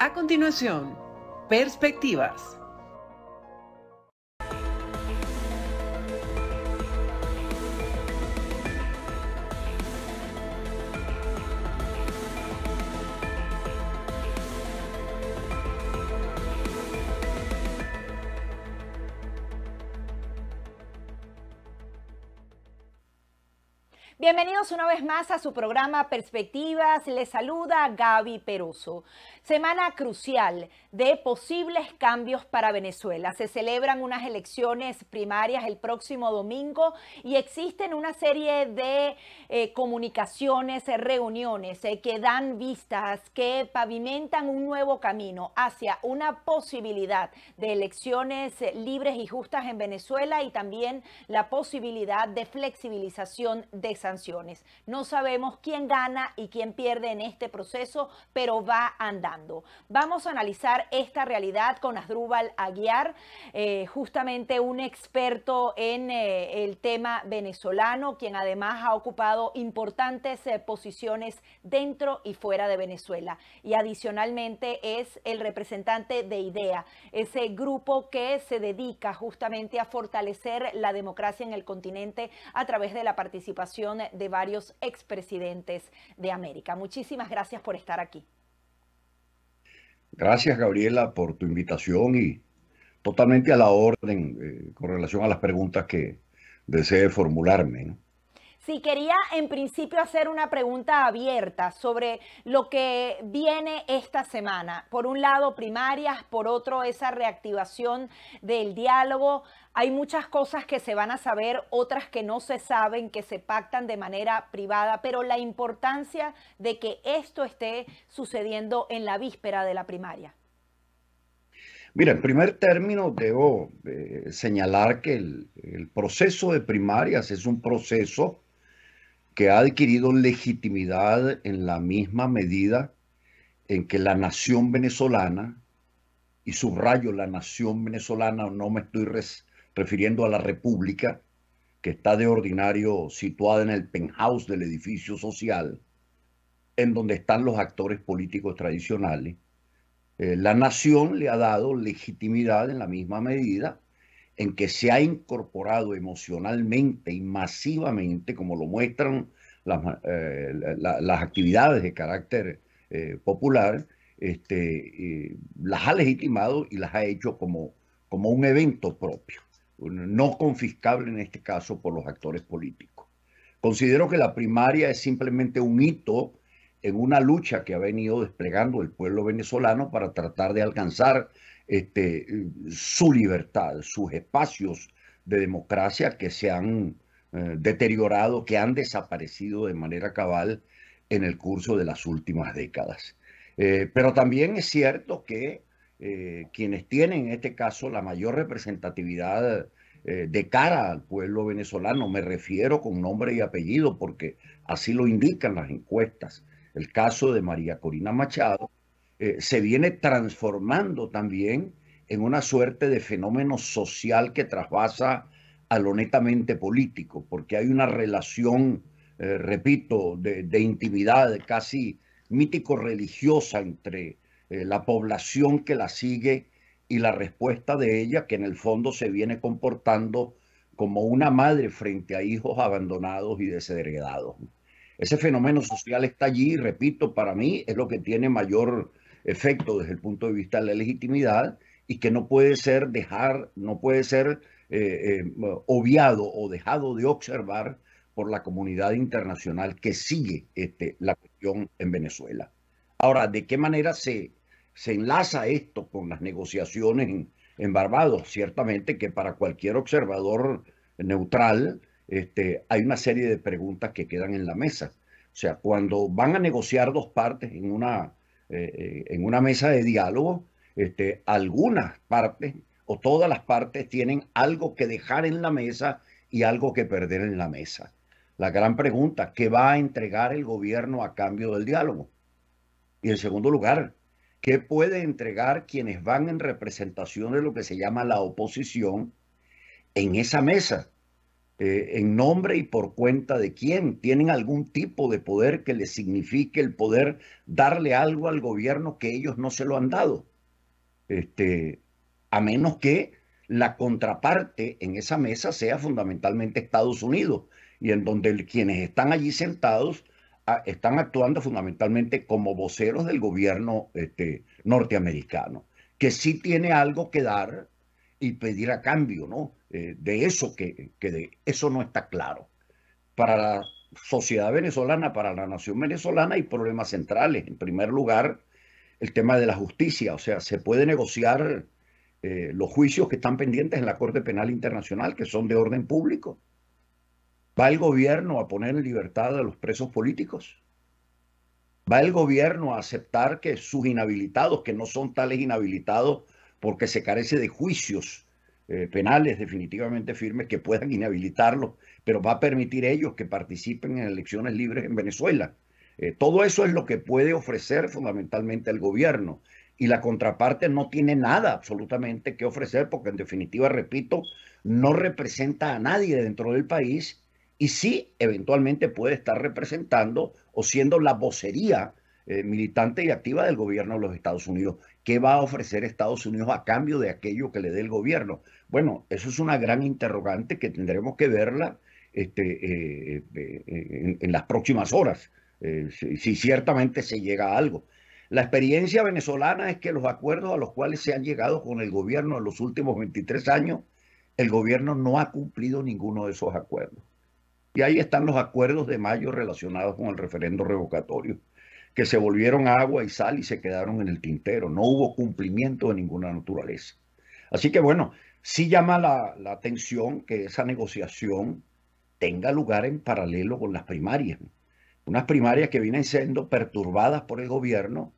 A continuación, Perspectivas. Bienvenidos una vez más a su programa Perspectivas. Les saluda Gaby Peroso. Semana crucial de posibles cambios para Venezuela. Se celebran unas elecciones primarias el próximo domingo y existen una serie de comunicaciones, reuniones que dan vistas, que pavimentan un nuevo camino hacia una posibilidad de elecciones libres y justas en Venezuela y también la posibilidad de flexibilización de sanciones. No sabemos quién gana y quién pierde en este proceso, pero va andando. Vamos a analizar esta realidad con Asdrúbal Aguiar, justamente un experto en el tema venezolano, quien además ha ocupado importantes posiciones dentro y fuera de Venezuela. Y adicionalmente es el representante de IDEA, ese grupo que se dedica justamente a fortalecer la democracia en el continente a través de la participación de varios expresidentes de América. Muchísimas gracias por estar aquí. Gracias, Gabriela, por tu invitación y totalmente a la orden con relación a las preguntas que desee formularme, ¿no? Sí, quería en principio hacer una pregunta abierta sobre lo que viene esta semana. Por un lado, primarias, por otro, esa reactivación del diálogo. Hay muchas cosas que se van a saber, otras que no se saben, que se pactan de manera privada, pero la importancia de que esto esté sucediendo en la víspera de la primaria. Mira, en primer término, debo señalar que el proceso de primarias es un proceso que ha adquirido legitimidad en la misma medida en que la nación venezolana, y subrayo la nación venezolana, no me estoy refiriendo a la república, que está de ordinario situada en el penthouse del edificio social, en donde están los actores políticos tradicionales. La nación le ha dado legitimidad en la misma medida en que se ha incorporado emocionalmente y masivamente, como lo muestran las actividades de carácter popular, las ha legitimado y las ha hecho como un evento propio, no confiscable en este caso por los actores políticos. Considero que la primaria es simplemente un hito en una lucha que ha venido desplegando el pueblo venezolano para tratar de alcanzar su libertad, sus espacios de democracia que se han deteriorado, que han desaparecido de manera cabal en el curso de las últimas décadas. Pero también es cierto que quienes tienen en este caso la mayor representatividad de cara al pueblo venezolano, me refiero con nombre y apellido porque así lo indican las encuestas, el caso de María Corina Machado, se viene transformando también en una suerte de fenómeno social que trasvasa a lo netamente político, porque hay una relación, repito, de intimidad casi mítico-religiosa entre la población que la sigue y la respuesta de ella, que en el fondo se viene comportando como una madre frente a hijos abandonados y desheredados. Ese fenómeno social está allí, y repito, para mí es lo que tiene mayor efecto desde el punto de vista de la legitimidad y que no puede ser obviado o dejado de observar por la comunidad internacional que sigue la cuestión en Venezuela. Ahora, ¿de qué manera se enlaza esto con las negociaciones en Barbados? Ciertamente que para cualquier observador neutral, hay una serie de preguntas que quedan en la mesa. O sea, cuando van a negociar dos partes en una mesa de diálogo, algunas partes o todas las partes tienen algo que dejar en la mesa y algo que perder en la mesa. La gran pregunta, ¿qué va a entregar el gobierno a cambio del diálogo? Y en segundo lugar, ¿qué puede entregar quienes van en representación de lo que se llama la oposición en esa mesa? ¿En nombre y por cuenta de quién? ¿Tienen algún tipo de poder que les signifique el poder darle algo al gobierno que ellos no se lo han dado? Este, a menos que la contraparte en esa mesa sea fundamentalmente Estados Unidos, y en donde quienes están allí sentados están actuando fundamentalmente como voceros del gobierno norteamericano, que sí tiene algo que dar y pedir a cambio, ¿no? De eso que de eso no está claro. Para la sociedad venezolana, para la nación venezolana, hay problemas centrales. En primer lugar, el tema de la justicia, o sea, se puede negociar los juicios que están pendientes en la Corte Penal Internacional, que son de orden público. ¿Va el gobierno a poner en libertad a los presos políticos? ¿Va el gobierno a aceptar que sus inhabilitados, que no son tales inhabilitados porque se carece de juicios penales definitivamente firmes que puedan inhabilitarlos, pero va a permitir ellos que participen en elecciones libres en Venezuela? Todo eso es lo que puede ofrecer fundamentalmente el gobierno, y la contraparte no tiene nada absolutamente que ofrecer porque en definitiva, repito, no representa a nadie dentro del país, y sí eventualmente puede estar representando o siendo la vocería militante y activa del gobierno de los Estados Unidos. ¿Qué va a ofrecer Estados Unidos a cambio de aquello que le dé el gobierno? Bueno, eso es una gran interrogante que tendremos que verla en las próximas horas, si ciertamente se llega a algo. La experiencia venezolana es que los acuerdos a los cuales se han llegado con el gobierno en los últimos 23 años, el gobierno no ha cumplido ninguno de esos acuerdos. Y ahí están los acuerdos de mayo relacionados con el referendo revocatorio, que se volvieron agua y sal y se quedaron en el tintero. No hubo cumplimiento de ninguna naturaleza. Así que bueno, sí llama la atención que esa negociación tenga lugar en paralelo con las primarias. Unas primarias que vienen siendo perturbadas por el gobierno,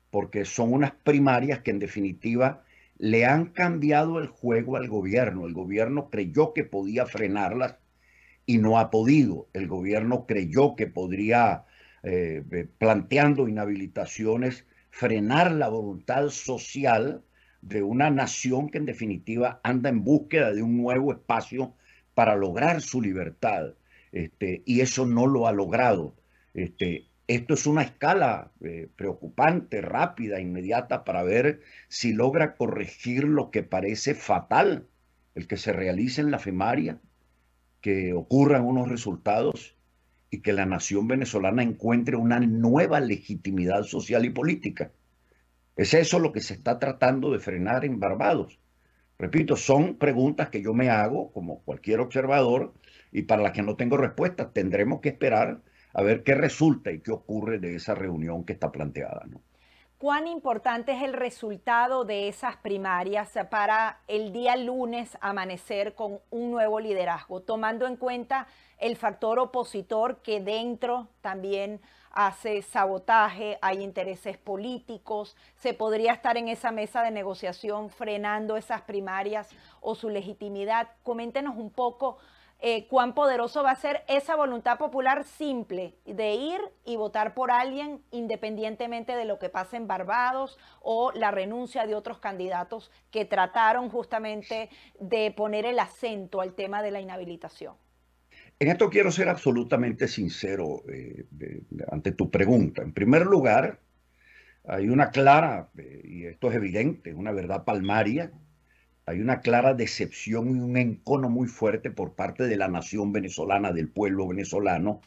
porque son unas primarias que en definitiva le han cambiado el juego al gobierno. El gobierno creyó que podía frenarlas y no ha podido. El gobierno creyó que podría, planteando inhabilitaciones, frenar la voluntad social de una nación que en definitiva anda en búsqueda de un nuevo espacio para lograr su libertad. Y eso no lo ha logrado. Esto es una escala preocupante, rápida, inmediata, para ver si logra corregir lo que parece fatal, el que se realice en la FEMARIA, que ocurran unos resultados y que la nación venezolana encuentre una nueva legitimidad social y política. Es eso lo que se está tratando de frenar en Barbados. Repito, son preguntas que yo me hago como cualquier observador y para las que no tengo respuesta. Tendremos que esperar a ver qué resulta y qué ocurre de esa reunión que está planteada, ¿no? ¿Cuán importante es el resultado de esas primarias para el día lunes amanecer con un nuevo liderazgo, tomando en cuenta el factor opositor que dentro también hace sabotaje, hay intereses políticos? ¿Se podría estar en esa mesa de negociación frenando esas primarias o su legitimidad? Coméntenos un poco cuán poderoso va a ser esa voluntad popular simple de ir y votar por alguien independientemente de lo que pase en Barbados o la renuncia de otros candidatos que trataron justamente de poner el acento al tema de la inhabilitación. En esto quiero ser absolutamente sincero ante tu pregunta. En primer lugar, hay una clara, y esto es evidente, una verdad palmaria. Hay una clara decepción y un encono muy fuerte por parte de la nación venezolana, del pueblo venezolano,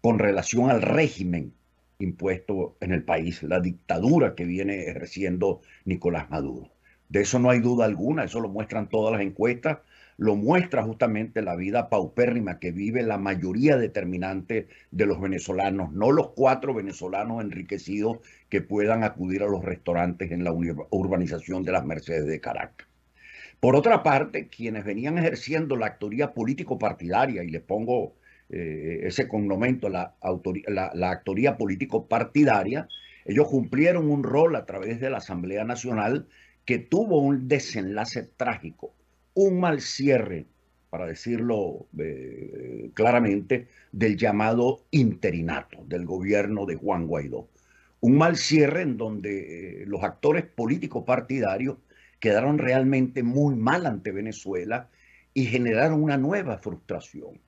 con relación al régimen impuesto en el país, la dictadura que viene ejerciendo Nicolás Maduro. De eso no hay duda alguna, eso lo muestran todas las encuestas, lo muestra justamente la vida paupérrima que vive la mayoría determinante de los venezolanos, no los 4 venezolanos enriquecidos que puedan acudir a los restaurantes en la urbanización de las Mercedes de Caracas. Por otra parte, quienes venían ejerciendo la actoría político-partidaria, y le pongo ese connomento, la actoría político-partidaria, ellos cumplieron un rol a través de la Asamblea Nacional que tuvo un desenlace trágico, un mal cierre, para decirlo claramente, del llamado interinato del gobierno de Juan Guaidó. Un mal cierre en donde los actores políticos partidarios quedaron realmente muy mal ante Venezuela y generaron una nueva frustración.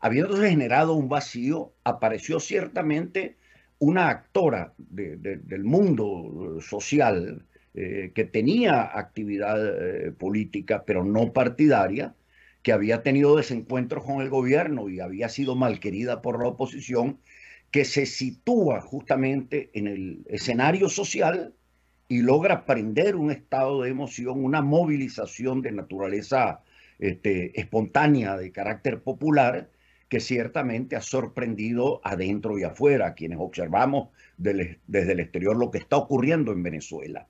habiéndose generado un vacío, apareció ciertamente una actora del mundo social que tenía actividad política, pero no partidaria, que había tenido desencuentros con el gobierno y había sido malquerida por la oposición, que se sitúa justamente en el escenario social y logra prender un estado de emoción, una movilización de naturaleza espontánea, de carácter popular, que ciertamente ha sorprendido adentro y afuera a quienes observamos desde el exterior lo que está ocurriendo en Venezuela.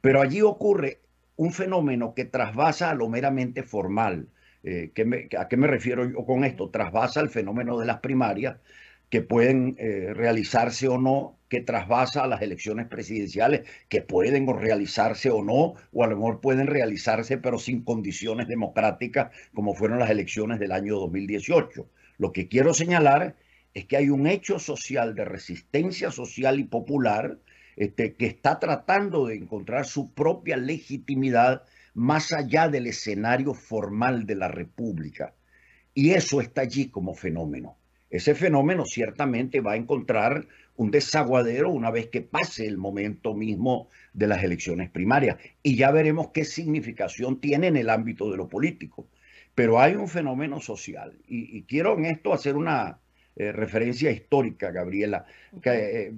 Pero allí ocurre un fenómeno que trasvasa a lo meramente formal. ¿A qué me refiero yo con esto? Trasvasa el fenómeno de las primarias, que pueden realizarse o no, que trasvasa a las elecciones presidenciales, que pueden realizarse o no, o a lo mejor pueden realizarse pero sin condiciones democráticas, como fueron las elecciones del año 2018. Lo que quiero señalar es que hay un hecho social de resistencia social y popular que está tratando de encontrar su propia legitimidad más allá del escenario formal de la República. Y eso está allí como fenómeno. Ese fenómeno ciertamente va a encontrar un desaguadero una vez que pase el momento mismo de las elecciones primarias. Y ya veremos qué significación tiene en el ámbito de lo político. Pero hay un fenómeno social. Y quiero en esto hacer una referencia histórica, Gabriela. Que,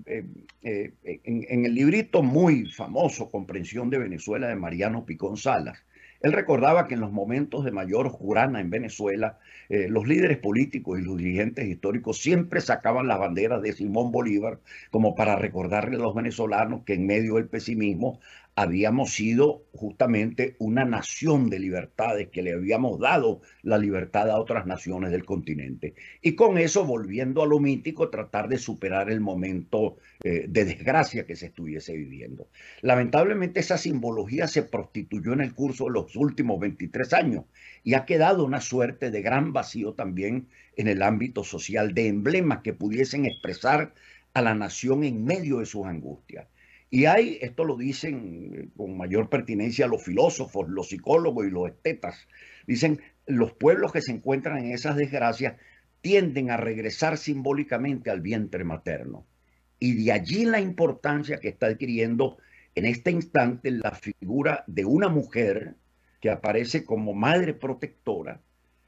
en el librito muy famoso, Comprensión de Venezuela, de Mariano Picón Salas, él recordaba que en los momentos de mayor oscurana en Venezuela, los líderes políticos y los dirigentes históricos siempre sacaban las banderas de Simón Bolívar como para recordarle a los venezolanos que en medio del pesimismo habíamos sido justamente una nación de libertades, que le habíamos dado la libertad a otras naciones del continente. Y con eso, volviendo a lo mítico, tratar de superar el momento de desgracia que se estuviese viviendo. Lamentablemente esa simbología se prostituyó en el curso de los últimos 23 años y ha quedado una suerte de gran vacío también en el ámbito social, de emblemas que pudiesen expresar a la nación en medio de sus angustias. Y hay, esto lo dicen con mayor pertinencia los filósofos, los psicólogos y los estetas, dicen, los pueblos que se encuentran en esas desgracias tienden a regresar simbólicamente al vientre materno. Y de allí la importancia que está adquiriendo en este instante la figura de una mujer que aparece como madre protectora,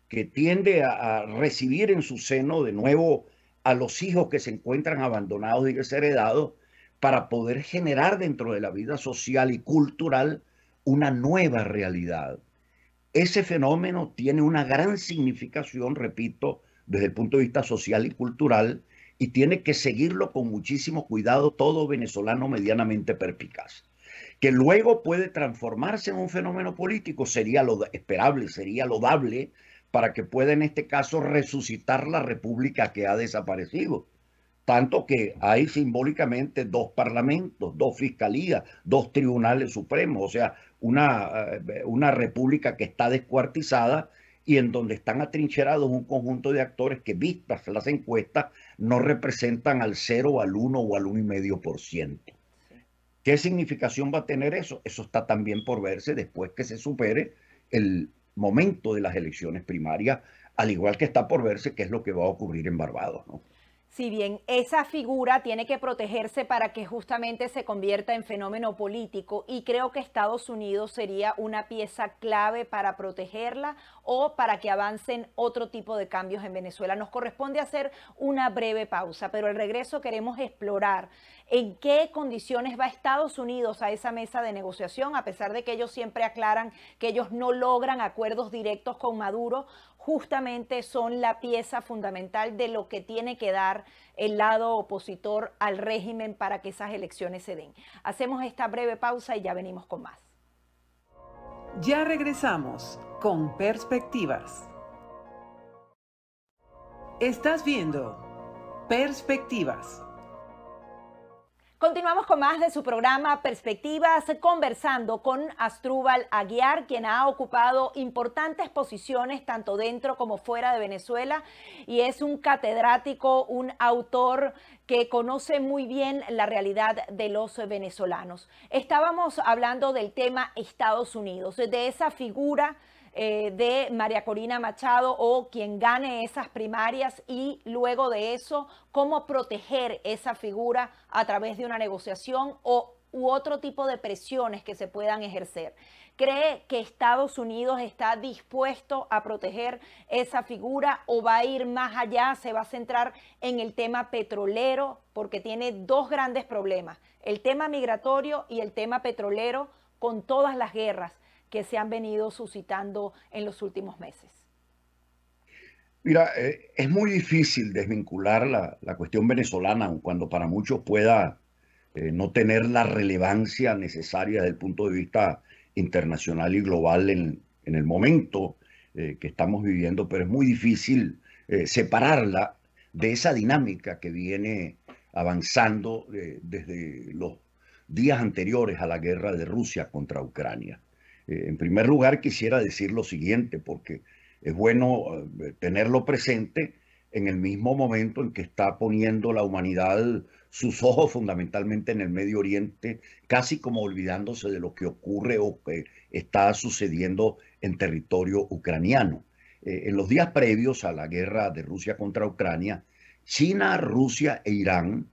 que tiende a recibir en su seno de nuevo a los hijos que se encuentran abandonados y desheredados, para poder generar dentro de la vida social y cultural una nueva realidad. Ese fenómeno tiene una gran significación, repito, desde el punto de vista social y cultural, y tiene que seguirlo con muchísimo cuidado todo venezolano medianamente perspicaz. Que luego puede transformarse en un fenómeno político sería lo esperable, sería lodable, para que pueda en este caso resucitar la república que ha desaparecido. Tanto que hay simbólicamente dos parlamentos, dos fiscalías, dos tribunales supremos, o sea, una república que está descuartizada y en donde están atrincherados un conjunto de actores que, vistas las encuestas, no representan al 0, al 1 o al 1,5%. ¿Qué significación va a tener eso? Eso está también por verse después que se supere el momento de las elecciones primarias, al igual que está por verse qué es lo que va a ocurrir en Barbados, ¿no? Si bien esa figura tiene que protegerse para que justamente se convierta en fenómeno político, y creo que Estados Unidos sería una pieza clave para protegerla o para que avancen otro tipo de cambios en Venezuela. Nos corresponde hacer una breve pausa, pero al regreso queremos explorar en qué condiciones va Estados Unidos a esa mesa de negociación, a pesar de que ellos siempre aclaran que ellos no logran acuerdos directos con Maduro. Justamente son la pieza fundamental de lo que tiene que dar el lado opositor al régimen para que esas elecciones se den. Hacemos esta breve pausa y ya venimos con más. Ya regresamos con Perspectivas. Estás viendo Perspectivas. Continuamos con más de su programa Perspectivas, conversando con Asdrúbal Aguiar, quien ha ocupado importantes posiciones tanto dentro como fuera de Venezuela y es un catedrático, un autor que conoce muy bien la realidad de los venezolanos. Estábamos hablando del tema Estados Unidos, de esa figura de María Corina Machado o quien gane esas primarias y luego de eso, cómo proteger esa figura a través de una negociación u otro tipo de presiones que se puedan ejercer? ¿Cree que Estados Unidos está dispuesto a proteger esa figura o va a ir más allá, se va a centrar en el tema petrolero? Porque tiene dos grandes problemas, el tema migratorio y el tema petrolero, con todas las guerras que se han venido suscitando en los últimos meses. Mira, es muy difícil desvincular la cuestión venezolana, aun cuando para muchos pueda no tener la relevancia necesaria desde el punto de vista internacional y global en el momento que estamos viviendo, pero es muy difícil separarla de esa dinámica que viene avanzando desde los días anteriores a la guerra de Rusia contra Ucrania. En primer lugar, quisiera decir lo siguiente, porque es bueno tenerlo presente en el mismo momento en que está poniendo la humanidad sus ojos fundamentalmente en el Medio Oriente, casi como olvidándose de lo que ocurre o que está sucediendo en territorio ucraniano. En los días previos a la guerra de Rusia contra Ucrania, China, Rusia e Irán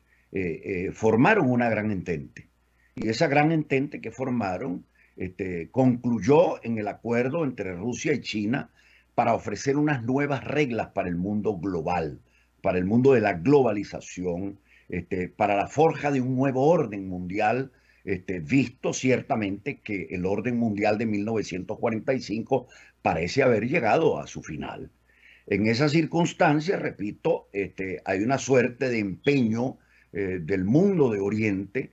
formaron una gran entente. Y esa gran entente que formaron concluyó en el acuerdo entre Rusia y China para ofrecer unas nuevas reglas para el mundo global, para el mundo de la globalización, para la forja de un nuevo orden mundial, visto ciertamente que el orden mundial de 1945 parece haber llegado a su final. En esas circunstancias, repito, hay una suerte de empeño del mundo de Oriente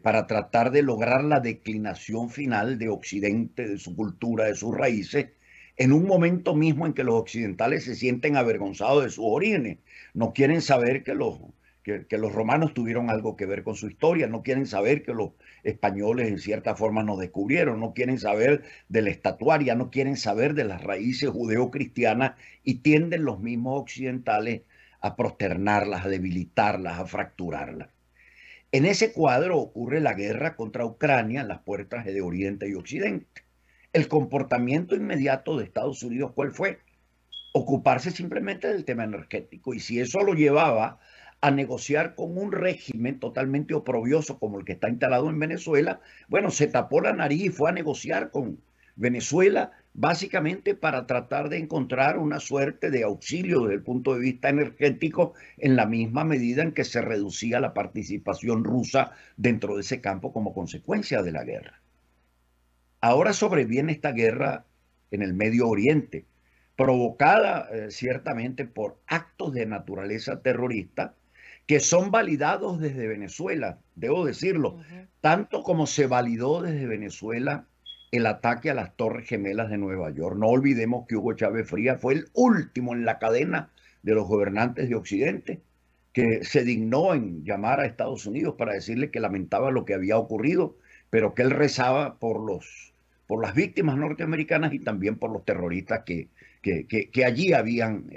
para tratar de lograr la declinación final de Occidente, de su cultura, de sus raíces, en un momento mismo en que los occidentales se sienten avergonzados de sus orígenes. No quieren saber que los romanos tuvieron algo que ver con su historia, no quieren saber que los españoles en cierta forma nos descubrieron, no quieren saber de la estatuaria, no quieren saber de las raíces judeocristianas y tienden los mismos occidentales a prosternarlas, a debilitarlas, a fracturarlas. En ese cuadro ocurre la guerra contra Ucrania en las puertas de Oriente y Occidente. El comportamiento inmediato de Estados Unidos, ¿cuál fue? Ocuparse simplemente del tema energético. Y si eso lo llevaba a negociar con un régimen totalmente oprobioso como el que está instalado en Venezuela, bueno, se tapó la nariz y fue a negociar con Venezuela básicamente para tratar de encontrar una suerte de auxilio desde el punto de vista energético en la misma medida en que se reducía la participación rusa dentro de ese campo como consecuencia de la guerra. Ahora sobreviene esta guerra en el Medio Oriente, provocada ciertamente por actos de naturaleza terrorista que son validados desde Venezuela, debo decirlo, tanto como se validó desde Venezuela el ataque a las Torres Gemelas de Nueva York. No olvidemos que Hugo Chávez Frías fue el último en la cadena de los gobernantes de Occidente que se dignó en llamar a Estados Unidos para decirle que lamentaba lo que había ocurrido, pero que él rezaba por las víctimas norteamericanas y también por los terroristas que allí habían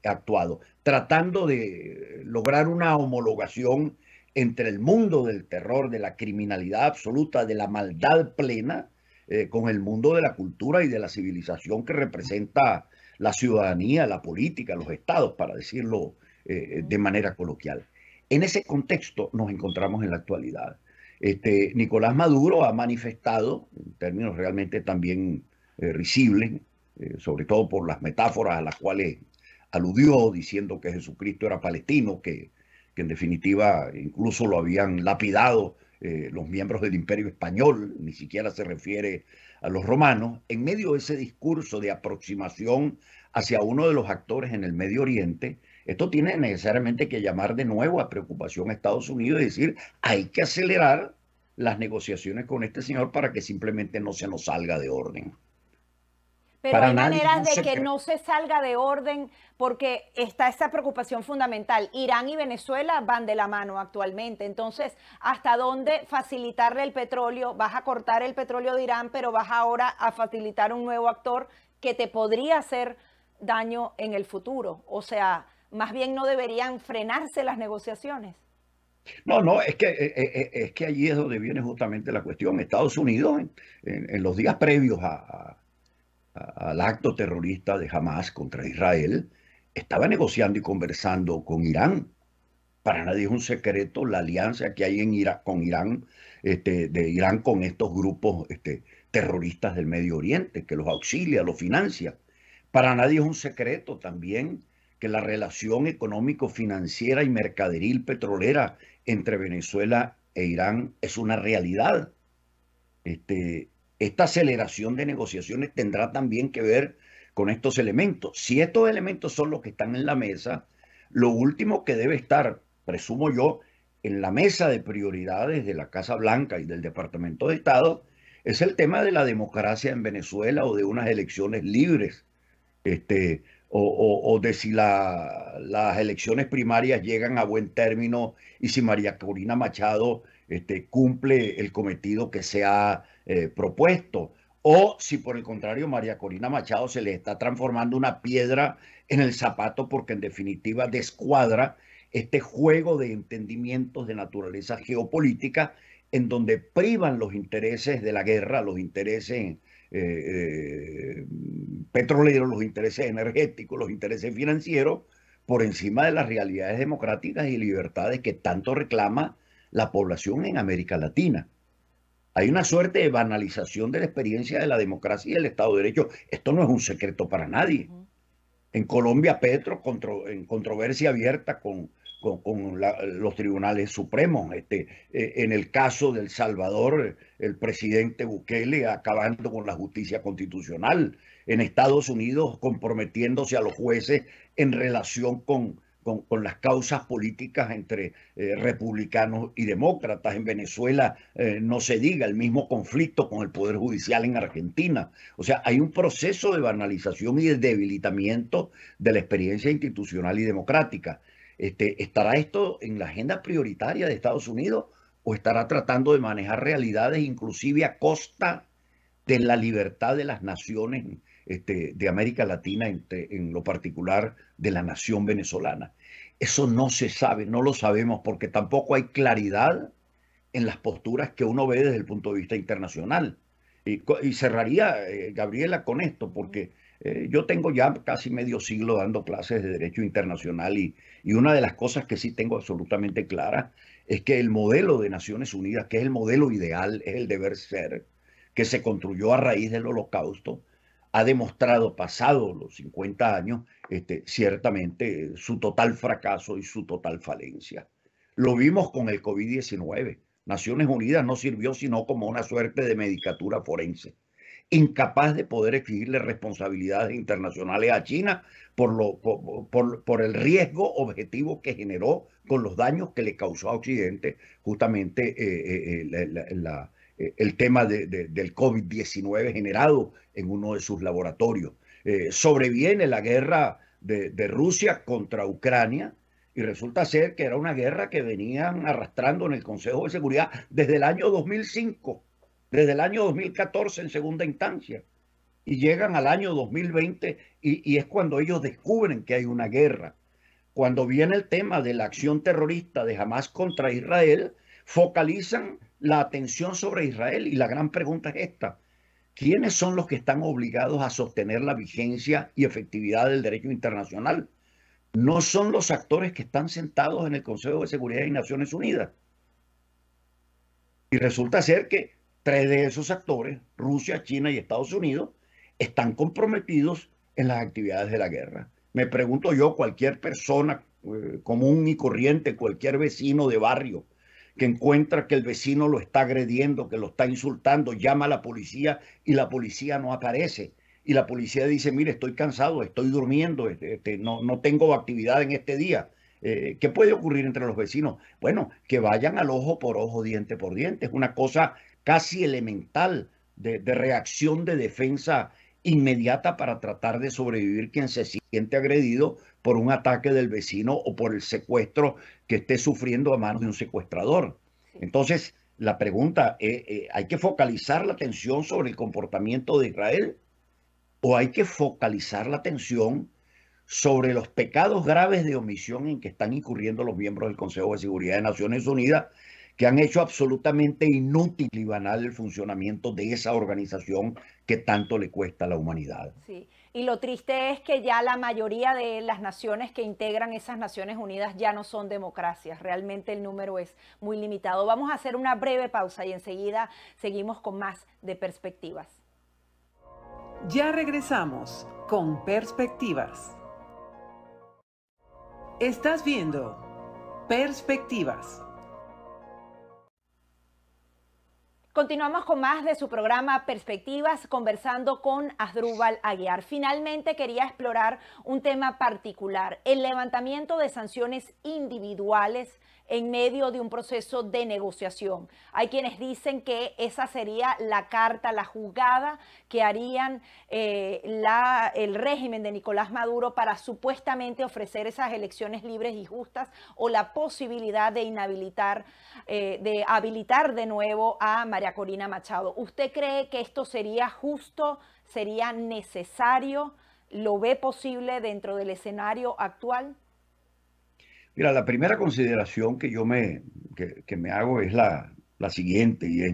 actuado, tratando de lograr una homologación entre el mundo del terror, de la criminalidad absoluta, de la maldad plena, con el mundo de la cultura y de la civilización que representa la ciudadanía, la política, los estados, para decirlo de manera coloquial. En ese contexto nos encontramos en la actualidad. Nicolás Maduro ha manifestado, en términos realmente también risibles, sobre todo por las metáforas a las cuales aludió, diciendo que Jesucristo era palestino, que en definitiva incluso lo habían lapidado los miembros del Imperio Español, ni siquiera se refiere a los romanos. En medio de ese discurso de aproximación hacia uno de los actores en el Medio Oriente, esto tiene necesariamente que llamar de nuevo a preocupación a Estados Unidos y decir, hay que acelerar las negociaciones con este señor para que simplemente no se nos salga de orden. Pero hay maneras de que no se salga de orden porque está esa preocupación fundamental. Irán y Venezuela van de la mano actualmente. Entonces, ¿hasta dónde facilitarle el petróleo? Vas a cortar el petróleo de Irán, pero vas ahora a facilitar un nuevo actor que te podría hacer daño en el futuro. O sea, más bien no deberían frenarse las negociaciones. No, es que allí es donde viene justamente la cuestión. Estados Unidos, en los días previos al acto terrorista de Hamas contra Israel, estaba negociando y conversando con Irán. Para nadie es un secreto la alianza que hay en con Irán, de Irán con estos grupos terroristas del Medio Oriente, que los auxilia, los financia. Para nadie es un secreto también que la relación económico-financiera y mercaderil petrolera entre Venezuela e Irán es una realidad. Esta aceleración de negociaciones tendrá también que ver con estos elementos. Si estos elementos son los que están en la mesa, lo último que debe estar, presumo yo, en la mesa de prioridades de la Casa Blanca y del Departamento de Estado es el tema de la democracia en Venezuela o de unas elecciones libres, o de si las elecciones primarias llegan a buen término y si María Corina Machado cumple el cometido que se ha propuesto, o si por el contrario María Corina Machado se le está transformando una piedra en el zapato porque en definitiva descuadra este juego de entendimientos de naturaleza geopolítica en donde privan los intereses de la guerra, los intereses petroleros, los intereses energéticos, los intereses financieros, por encima de las realidades democráticas y libertades que tanto reclama la población en América Latina. Hay una suerte de banalización de la experiencia de la democracia y del Estado de Derecho. Esto no es un secreto para nadie. En Colombia, Petro, en controversia abierta con los tribunales supremos. En el caso de El Salvador, el presidente Bukele acabando con la justicia constitucional. En Estados Unidos, comprometiéndose a los jueces en relación con las causas políticas entre republicanos y demócratas. En Venezuela no se diga, el mismo conflicto con el Poder Judicial en Argentina. O sea, hay un proceso de banalización y de debilitamiento de la experiencia institucional y democrática. ¿Estará esto en la agenda prioritaria de Estados Unidos o estará tratando de manejar realidades inclusive a costa de la libertad de las naciones de América Latina, en lo particular de la nación venezolana? Eso no se sabe, no lo sabemos porque tampoco hay claridad en las posturas que uno ve desde el punto de vista internacional. Y cerraría, Gabriela, con esto, porque yo tengo ya casi medio siglo dando clases de Derecho Internacional y una de las cosas que sí tengo absolutamente clara es que el modelo de Naciones Unidas, que es el modelo ideal, es el deber ser, que se construyó a raíz del Holocausto, ha demostrado, pasado los 50 años, ciertamente su total fracaso y su total falencia. Lo vimos con el COVID-19. Naciones Unidas no sirvió sino como una suerte de medicatura forense, incapaz de poder exigirle responsabilidades internacionales a China por el riesgo objetivo que generó con los daños que le causó a Occidente justamente el tema del COVID-19 generado en uno de sus laboratorios. Sobreviene la guerra de Rusia contra Ucrania y resulta ser que era una guerra que venían arrastrando en el Consejo de Seguridad desde el año 2005, desde el año 2014 en segunda instancia. Y llegan al año 2020 y es cuando ellos descubren que hay una guerra. Cuando viene el tema de la acción terrorista de Hamas contra Israel, focalizan la atención sobre Israel y la gran pregunta es esta: ¿quiénes son los que están obligados a sostener la vigencia y efectividad del derecho internacional? No son los actores que están sentados en el Consejo de Seguridad de Naciones Unidas. Y resulta ser que 3 de esos actores, Rusia, China y Estados Unidos, están comprometidos en las actividades de la guerra. Me pregunto yo, cualquier persona común y corriente, cualquier vecino de barrio que encuentra que el vecino lo está agrediendo, que lo está insultando, llama a la policía y la policía no aparece. Y la policía dice, mire, estoy cansado, estoy durmiendo, no tengo actividad en este día. ¿Qué puede ocurrir entre los vecinos? Bueno, que vayan al ojo por ojo, diente por diente. Es una cosa casi elemental de reacción de defensa inmediata para tratar de sobrevivir quien se siente agredido por un ataque del vecino o por el secuestro que esté sufriendo a manos de un secuestrador. Entonces, la pregunta es, ¿hay que focalizar la atención sobre el comportamiento de Israel o hay que focalizar la atención sobre los pecados graves de omisión en que están incurriendo los miembros del Consejo de Seguridad de Naciones Unidas, que han hecho absolutamente inútil y banal el funcionamiento de esa organización que tanto le cuesta a la humanidad. Sí. Y lo triste es que ya la mayoría de las naciones que integran esas Naciones Unidas ya no son democracias. Realmente el número es muy limitado. Vamos a hacer una breve pausa y enseguida seguimos con más de Perspectivas. Ya regresamos con Perspectivas. Estás viendo Perspectivas. Continuamos con más de su programa Perspectivas, conversando con Asdrúbal Aguiar. Finalmente quería explorar un tema particular, el levantamiento de sanciones individuales en medio de un proceso de negociación. Hay quienes dicen que esa sería la carta, la jugada que harían el régimen de Nicolás Maduro para supuestamente ofrecer esas elecciones libres y justas o la posibilidad de habilitar de nuevo a María Corina Machado. ¿Usted cree que esto sería justo, sería necesario? ¿Lo ve posible dentro del escenario actual? Mira, la primera consideración que que me hago es la siguiente y es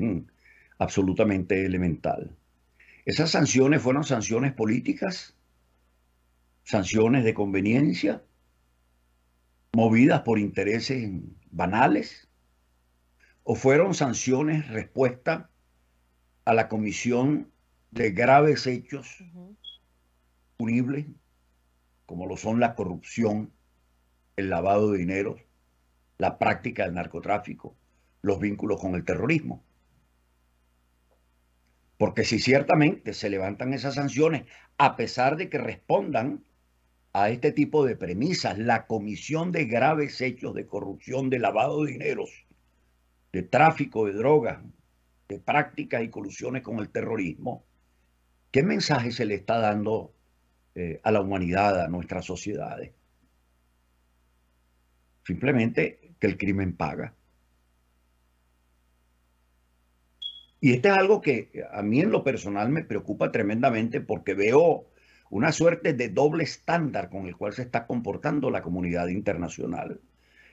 absolutamente elemental. Esas sanciones fueron sanciones políticas, sanciones de conveniencia, movidas por intereses banales, o fueron sanciones respuesta a la comisión de graves hechos punibles, como lo son la corrupción, el lavado de dinero, la práctica del narcotráfico, los vínculos con el terrorismo. Porque si ciertamente se levantan esas sanciones, a pesar de que respondan a este tipo de premisas, la comisión de graves hechos de corrupción, de lavado de dineros, de tráfico de drogas, de prácticas y colusiones con el terrorismo, ¿qué mensaje se le está dando a la humanidad, a nuestras sociedades? Simplemente que el crimen paga. Y esto es algo que a mí en lo personal me preocupa tremendamente porque veo una suerte de doble estándar con el cual se está comportando la comunidad internacional.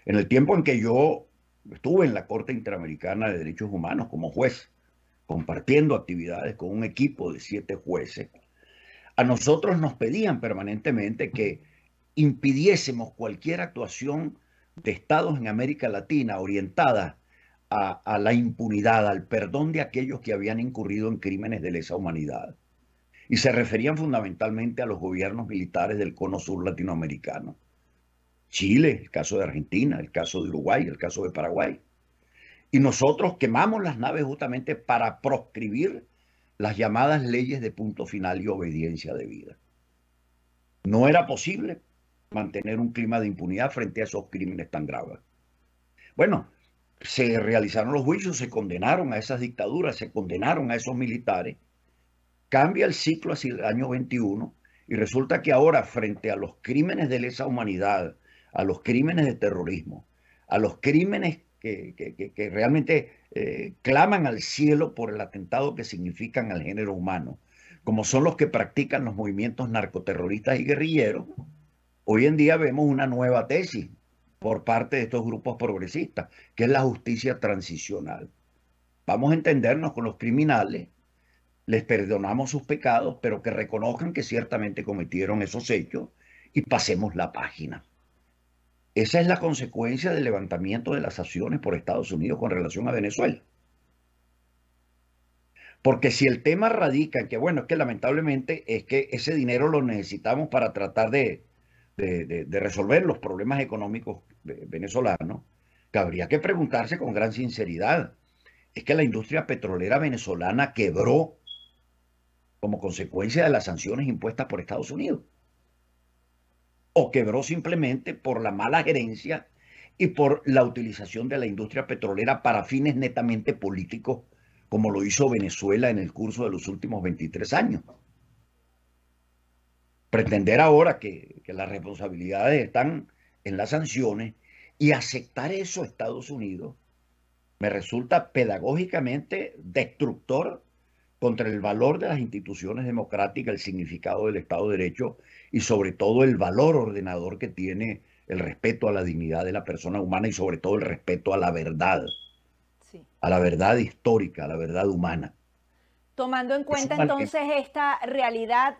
En el tiempo en que yo estuve en la Corte Interamericana de Derechos Humanos como juez, compartiendo actividades con un equipo de 7 jueces, a nosotros nos pedían permanentemente que impidiésemos cualquier actuación de estados en América Latina orientada a la impunidad, al perdón de aquellos que habían incurrido en crímenes de lesa humanidad. Y se referían fundamentalmente a los gobiernos militares del cono sur latinoamericano. Chile, el caso de Argentina, el caso de Uruguay, el caso de Paraguay. Y nosotros quemamos las naves justamente para proscribir las llamadas leyes de punto final y obediencia debida. No era posible mantener un clima de impunidad frente a esos crímenes tan graves. Bueno, se realizaron los juicios, se condenaron a esas dictaduras, se condenaron a esos militares. Cambia el ciclo hacia el año 21 y resulta que ahora frente a los crímenes de lesa humanidad, a los crímenes de terrorismo, a los crímenes que realmente claman al cielo por el atentado que significan al género humano, como son los que practican los movimientos narcoterroristas y guerrilleros, hoy en día vemos una nueva tesis por parte de estos grupos progresistas, que es la justicia transicional. Vamos a entendernos con los criminales, les perdonamos sus pecados, pero que reconozcan que ciertamente cometieron esos hechos y pasemos la página. Esa es la consecuencia del levantamiento de las sanciones por Estados Unidos con relación a Venezuela. Porque si el tema radica en que, bueno, es que lamentablemente es que ese dinero lo necesitamos para tratar de resolver los problemas económicos venezolanos, cabría que preguntarse con gran sinceridad, ¿es que la industria petrolera venezolana quebró como consecuencia de las sanciones impuestas por Estados Unidos? ¿O quebró simplemente por la mala gerencia y por la utilización de la industria petrolera para fines netamente políticos, como lo hizo Venezuela en el curso de los últimos 23 años? Pretender ahora que las responsabilidades están en las sanciones y aceptar eso a Estados Unidos me resulta pedagógicamente destructor contra el valor de las instituciones democráticas, el significado del Estado de Derecho y sobre todo el valor ordenador que tiene el respeto a la dignidad de la persona humana y sobre todo el respeto a la verdad. Sí. a la verdad histórica, a la verdad humana. Tomando en cuenta entonces esta realidad,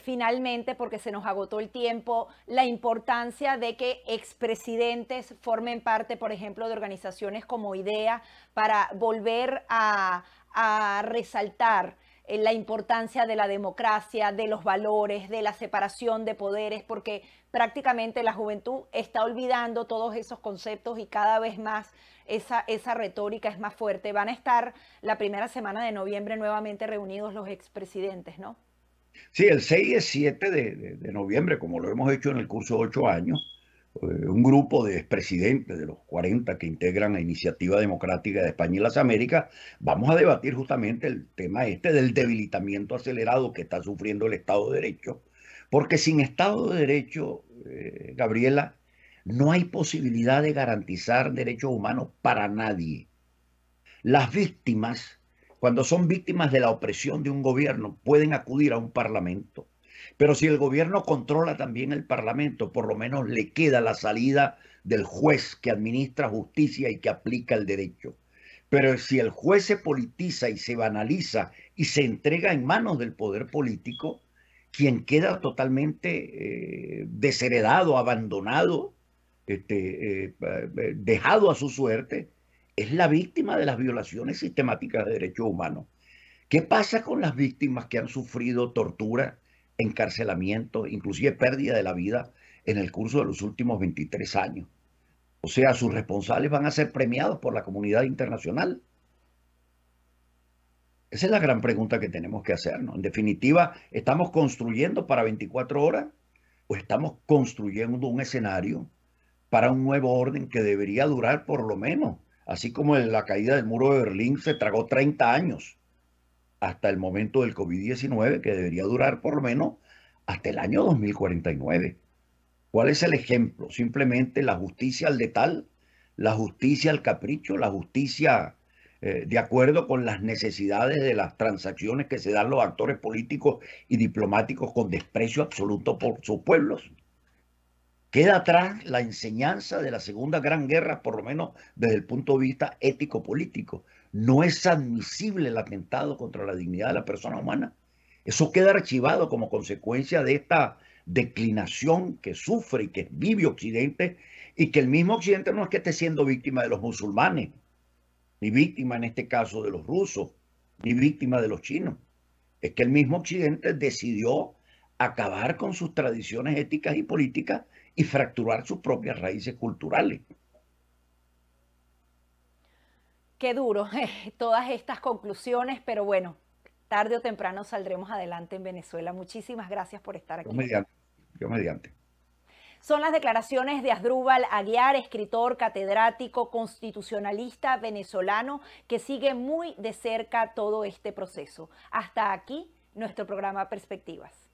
finalmente, porque se nos agotó el tiempo, la importancia de que expresidentes formen parte, por ejemplo, de organizaciones como IDEA, para volver a resaltar la importancia de la democracia, de los valores, de la separación de poderes, porque prácticamente la juventud está olvidando todos esos conceptos y cada vez más esa retórica es más fuerte. Van a estar la primera semana de noviembre nuevamente reunidos los expresidentes, ¿no? Sí, el 6 y el 7 de noviembre, como lo hemos hecho en el curso de 8 años, un grupo de expresidentes de los 40 que integran la Iniciativa Democrática de España y las Américas, vamos a debatir justamente el tema este del debilitamiento acelerado que está sufriendo el Estado de Derecho, porque sin Estado de Derecho, Gabriela, no hay posibilidad de garantizar derechos humanos para nadie. Las víctimas, cuando son víctimas de la opresión de un gobierno, pueden acudir a un parlamento. Pero si el gobierno controla también el parlamento, por lo menos le queda la salida del juez que administra justicia y que aplica el derecho. Pero si el juez se politiza y se banaliza y se entrega en manos del poder político, quien queda totalmente desheredado, abandonado, dejado a su suerte, es la víctima de las violaciones sistemáticas de derechos humanos. ¿Qué pasa con las víctimas que han sufrido tortura, encarcelamiento, inclusive pérdida de la vida en el curso de los últimos 23 años? O sea, sus responsables van a ser premiados por la comunidad internacional. Esa es la gran pregunta que tenemos que hacernos. En definitiva, ¿estamos construyendo para 24 horas o estamos construyendo un escenario para un nuevo orden que debería durar por lo menos, así como la caída del muro de Berlín se tragó 30 años hasta el momento del COVID-19, que debería durar por lo menos hasta el año 2049? ¿Cuál es el ejemplo? Simplemente la justicia al letal, la justicia al capricho, la justicia de acuerdo con las necesidades de las transacciones que se dan los actores políticos y diplomáticos con desprecio absoluto por sus pueblos. Queda atrás la enseñanza de la Segunda Gran Guerra, por lo menos desde el punto de vista ético-político. No es admisible el atentado contra la dignidad de la persona humana. Eso queda archivado como consecuencia de esta declinación que sufre y que vive Occidente, y que el mismo Occidente no es que esté siendo víctima de los musulmanes, ni víctima en este caso de los rusos, ni víctima de los chinos. Es que el mismo Occidente decidió acabar con sus tradiciones éticas y políticas y fracturar sus propias raíces culturales. Qué duro todas estas conclusiones, pero bueno, tarde o temprano saldremos adelante en Venezuela. Muchísimas gracias por estar aquí. Yo mediante. Son las declaraciones de Asdrúbal Aguiar, escritor, catedrático, constitucionalista venezolano, que sigue muy de cerca todo este proceso. Hasta aquí nuestro programa Perspectivas.